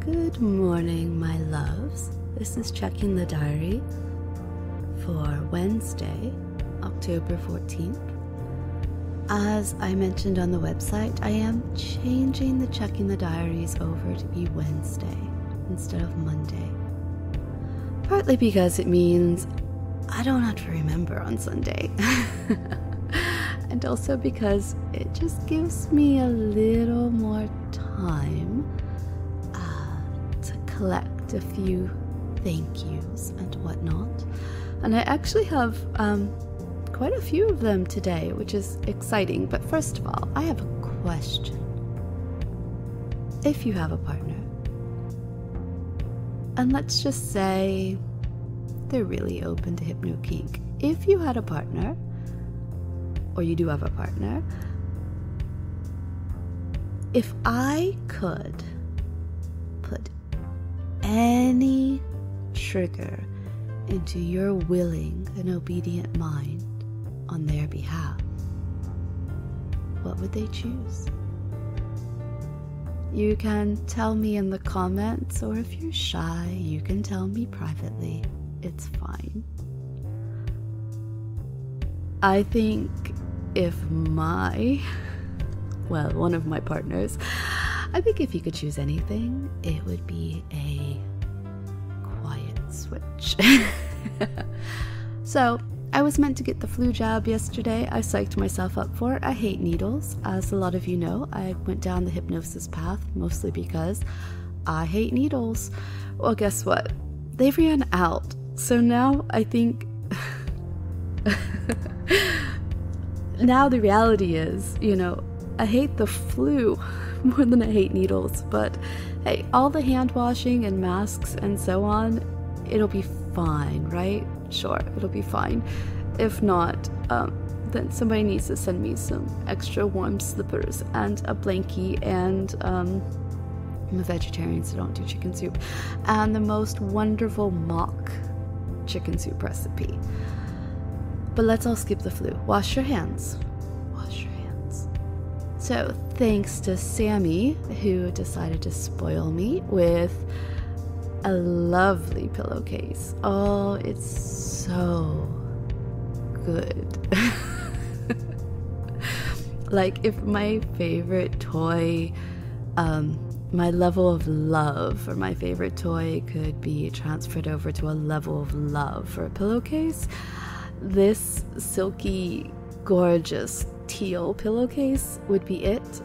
Good morning, my loves. This is checking the diary for Wednesday, October 14th. As I mentioned on the website, I am changing the checking the diaries over to be Wednesday instead of Monday. Partly because it means I don't have to remember on Sunday. And also because it just gives me a little more time to collect a few thank yous and whatnot. And I actually have quite a few of them today, which is exciting. But first of all, I have a question. If you have a partner, and let's just say they're really open to hypno-kink. If you had a partner, or you do have a partner, if I could put any trigger into your willing and obedient mind on their behalf, what would they choose? You can tell me in the comments, or if you're shy, you can tell me privately. It's fine. I think if one of my partners, I think if you could choose anything, it would be a quiet switch. So, I was meant to get the flu jab yesterday. I psyched myself up for it. I hate needles. As a lot of you know, I went down the hypnosis path, mostly because I hate needles. Well, guess what? They ran out. So now I think... Now the reality is, I hate the flu more than I hate needles, but hey, all the hand washing and masks and so on, it'll be fine, right? Sure, it'll be fine. If not, then somebody needs to send me some extra warm slippers and a blankie, and I'm a vegetarian, so don't do chicken soup, and the most wonderful mock chicken soup recipe. But let's all skip the flu. Wash your hands. Wash your hands. So, thanks to Sammy, who decided to spoil me with a lovely pillowcase. Oh, it's so good. Like, if my favorite toy, my level of love for my favorite toy could be transferred over to a level of love for a pillowcase, this silky, gorgeous teal pillowcase would be it.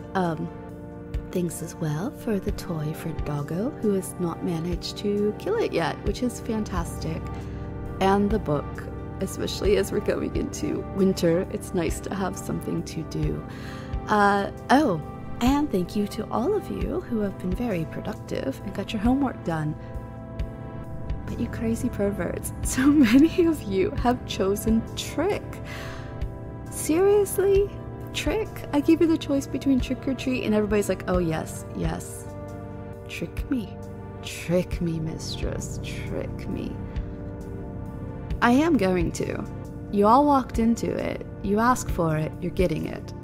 Thanks as well for the toy for Doggo, who has not managed to kill it yet, which is fantastic. And the book, especially as we're going into winter, it's nice to have something to do. Oh, and thank you to all of you who have been very productive and got your homework done. But you crazy perverts, so many of you have chosen trick. Seriously? Trick? I gave you the choice between trick or treat, and everybody's like, oh yes, yes. Trick me. Trick me, mistress. Trick me. I am going to. You all walked into it. You asked for it. You're getting it.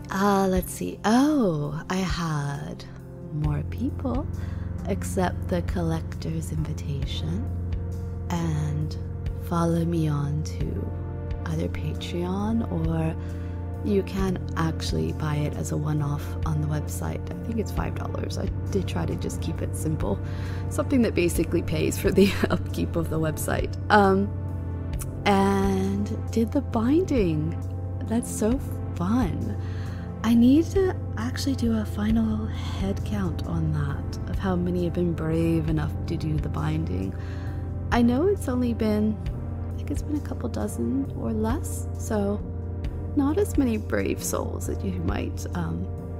Let's see. Oh, I had more people accept the collector's invitation and follow me on to either Patreon, or you can actually buy it as a one-off on the website. I think it's $5. I did try to just keep it simple, something that basically pays for the upkeep of the website. And did the binding. That's so fun. I need to actually do a final head count on that, of how many have been brave enough to do the binding. I know it's only been, I think it's been a couple dozen or less, so not as many brave souls that you might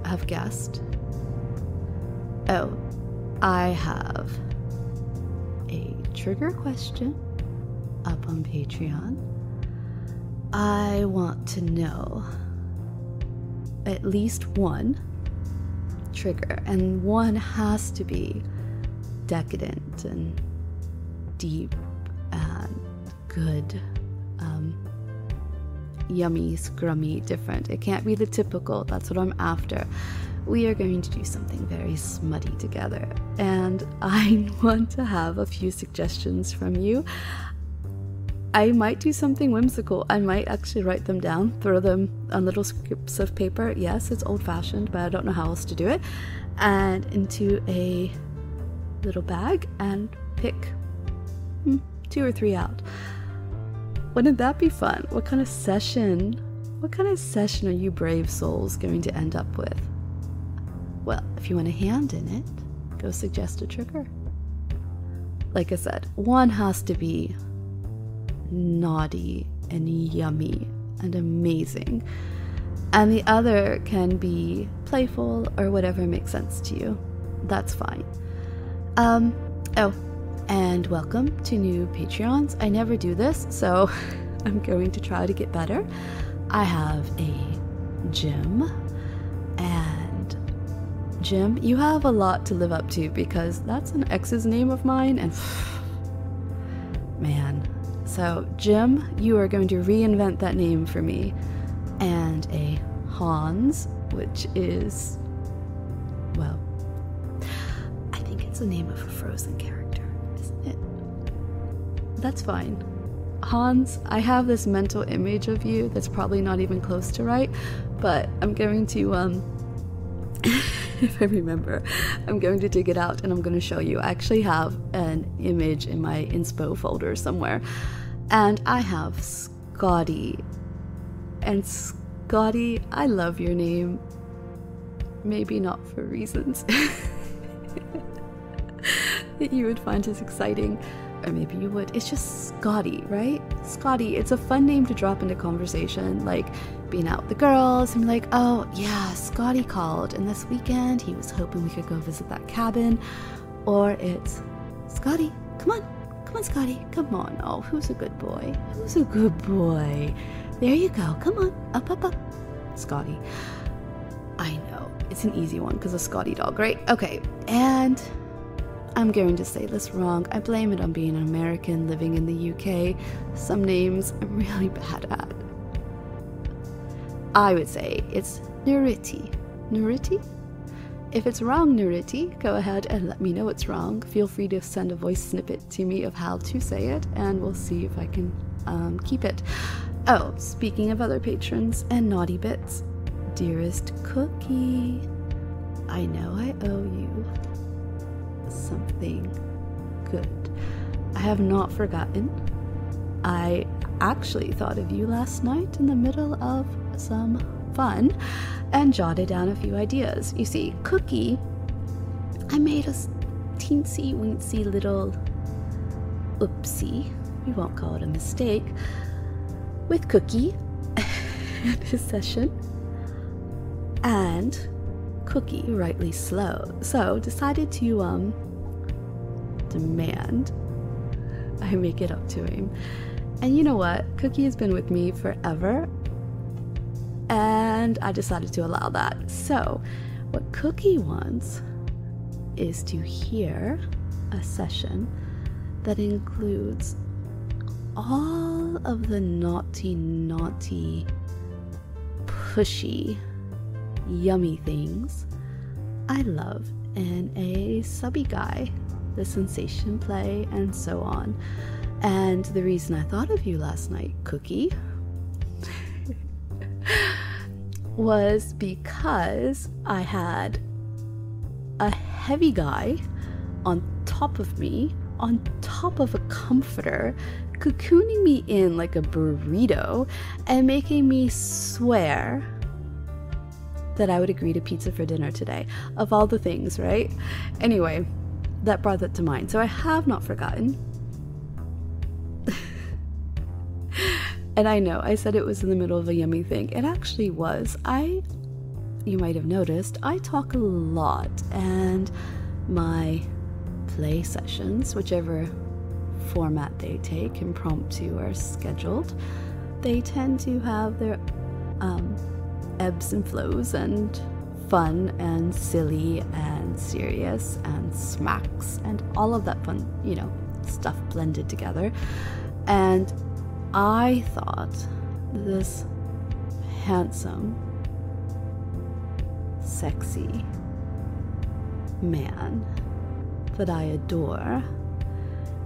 have guessed. Oh, I have a trigger question up on Patreon. I want to know at least one trigger, and one has to be decadent and deep and good, yummy, scrummy, different. It can't be the typical. That's what I'm after. we are going to do something very smutty together, and I want to have a few suggestions from you. I might do something whimsical. I might actually write them down, throw them on little scripts of paper. Yes, it's old-fashioned, but I don't know how else to do it. And into a little bag and pick 2 or 3 out. Wouldn't that be fun? What kind of session are you brave souls going to end up with? Well, if you want a hand in it, go suggest a trigger. Like I said, one has to be naughty and yummy and amazing, and the other can be playful or whatever makes sense to you. That's fine. Oh, and welcome to new Patreons. I never do this, so I'm going to try to get better. I have a Jim, and Jim, you have a lot to live up to because that's an ex's name of mine, and man. So Jim, you are going to reinvent that name for me. And a Hans, which is, well, I think it's the name of a Frozen character, isn't it? That's fine. Hans, I have this mental image of you that's probably not even close to right, but I'm going to, if I remember, I'm going to dig it out and I'm going to show you. I actually have an image in my inspo folder somewhere, and I have Scotty. And Scotty, I love your name. Maybe not for reasons that you would find as exciting, or maybe you would. It's just Scotty, right? Scotty, it's a fun name to drop into conversation, like being out with the girls and be like, oh yeah, Scotty called, and this weekend he was hoping we could go visit that cabin. Or it's, Scotty, come on Scotty, come on. Oh, who's a good boy? Who's a good boy? There you go, come on, up. Scotty. I know, it's an easy one because of Scotty dog, right? Okay, and I'm going to say this wrong. I blame it on being an American living in the UK. Some names I'm really bad at. I would say it's Nuriti. Nuriti? If it's wrong, Nuriti, go ahead and let me know it's wrong. Feel free to send a voice snippet to me of how to say it, and we'll see if I can keep it. Oh, speaking of other patrons and naughty bits, dearest Cookie, I know I owe you something good. I have not forgotten. I actually thought of you last night in the middle of some fun and jotted down a few ideas. You see, Cookie, I made a teensy weensy little oopsie, we won't call it a mistake, with Cookie at his session, and Cookie, rightly so, decided to demand I make it up to him. And you know what? Cookie has been with me forever, and I decided to allow that. So what Cookie wants is to hear a session that includes all of the naughty, pushy, yummy things I love in a subby guy, the sensation play, and so on. And the reason I thought of you last night, Cookie, was because I had a heavy guy on top of me, on top of a comforter, cocooning me in like a burrito and making me swear that I would agree to pizza for dinner today. Of all the things, right? Anyway, that brought that to mind. So I have not forgotten. And I know, I said it was in the middle of a yummy thing. It actually was. You might have noticed, I talk a lot, and my play sessions, whichever format they take, impromptu or scheduled, they tend to have their ebbs and flows, and fun and silly and serious and smacks and all of that fun, stuff blended together. And I thought this handsome, sexy man that I adore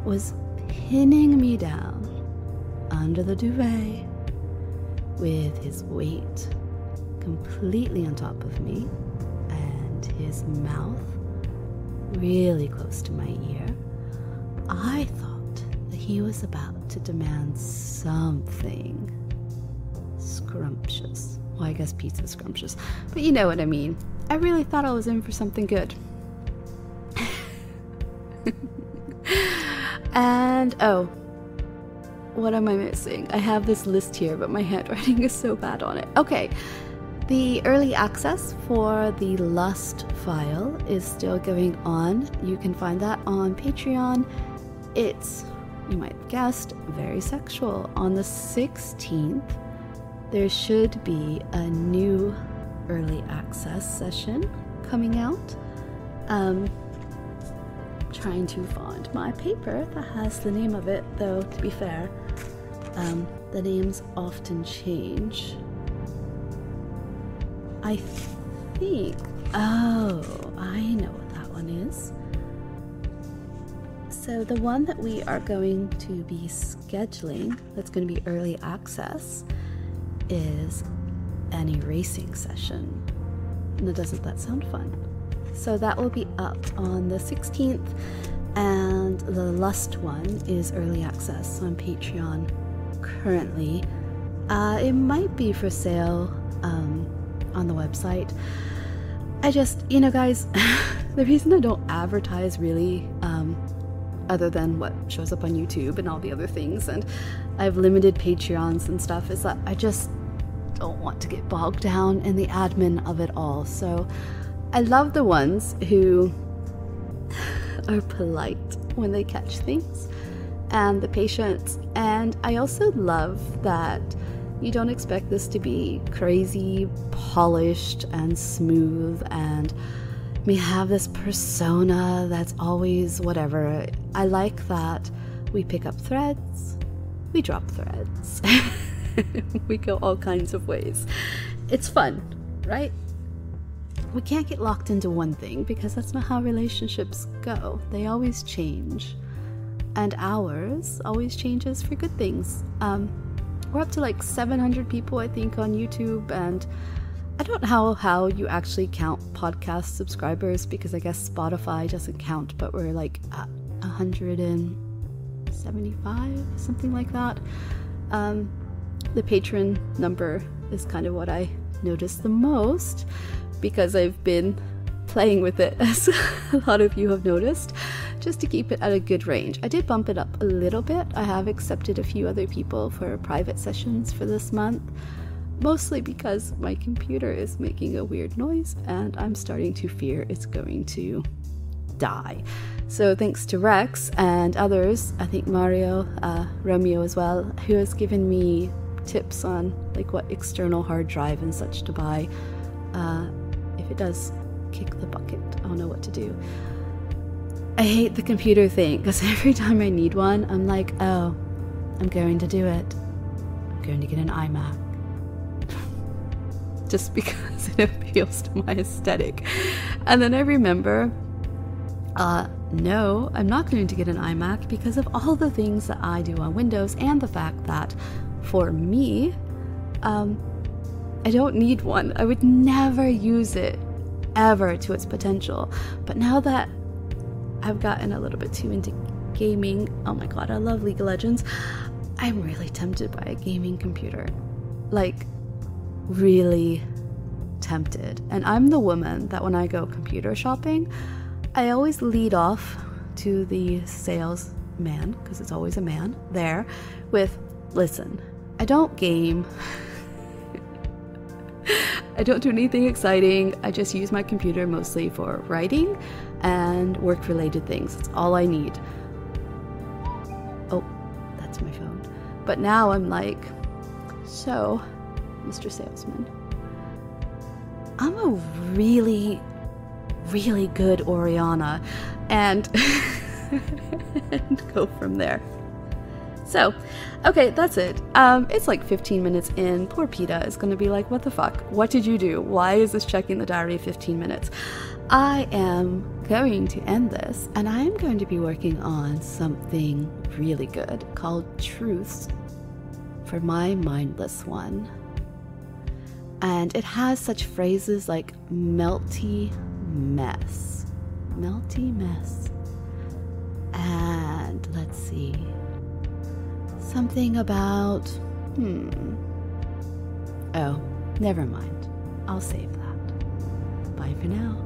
was pinning me down under the duvet with his weight completely on top of me and his mouth really close to my ear, I thought that he was about to demand something scrumptious. Well, I guess pizza's scrumptious, but you know what I mean. I really thought I was in for something good. And, oh, what am I missing? I have this list here, but my handwriting is so bad on it. Okay, the early access for the Lust file is still going on. You can find that on Patreon. It's, you might have guessed, very sexual. On the 16th, there should be a new early access session coming out. Trying to find my paper that has the name of it, though to be fair, the names often change. I think, oh, I know what that one is. So the one that we are going to be scheduling, that's going to be early access, is an erasing session. And doesn't that sound fun? So that will be up on the 16th, and the Lust one is early access on Patreon currently. It might be for sale on the website. I just, you know guys, the reason I don't advertise really, other than what shows up on YouTube and all the other things, and I have limited Patreons and stuff, is that I just don't want to get bogged down in the admin of it all. So I love the ones who are polite when they catch things, and the patience. And I also love that you don't expect this to be crazy, polished, and smooth, and we have this persona that's always whatever. I like that we pick up threads, we drop threads, we go all kinds of ways. It's fun, right? We can't get locked into one thing because that's not how relationships go. They always change. And ours always changes for good things. We're up to like 700 people, I think, on YouTube, and I don't know how you actually count podcast subscribers, because I guess Spotify doesn't count, but we're like at 175, something like that. The patron number is kind of what I notice the most, because I've been playing with it, as a lot of you have noticed, just to keep it at a good range. I did bump it up a little bit. I have accepted a few other people for private sessions for this month, mostly because my computer is making a weird noise and I'm starting to fear it's going to die. So thanks to Rex and others, I think Mario, Romeo as well, who has given me tips on like what external hard drive and such to buy. If it does kick the bucket, I'll know what to do. I hate the computer thing, because every time I need one, I'm like, oh, I'm going to do it. I'm going to get an iMac. Just because it appeals to my aesthetic. And then I remember, no, I'm not going to get an iMac because of all the things that I do on Windows, and the fact that for me, I don't need one. I would never use it ever to its potential. But now that I've gotten a little bit too into gaming, oh my god, I love League of Legends, I'm really tempted by a gaming computer. Like, really tempted. And I'm the woman that when I go computer shopping, I always lead off to the salesman, because it's always a man there, with, listen, I don't game. I don't do anything exciting. I just use my computer mostly for writing and work-related things. That's all I need. Oh, that's my phone. But now I'm like, so, Mr. Salesman, I'm a really, really good Oriana, and, and go from there. So, okay, that's it. It's like 15 minutes in. Poor PETA is going to be like, what the fuck? What did you do? Why is this checking the diary 15 minutes? I am going to end this, and I am going to be working on something really good called Truths for my Mindless one. And it has such phrases like melty mess. Melty mess. And let's see. Something about, oh, never mind. I'll save that. Bye for now.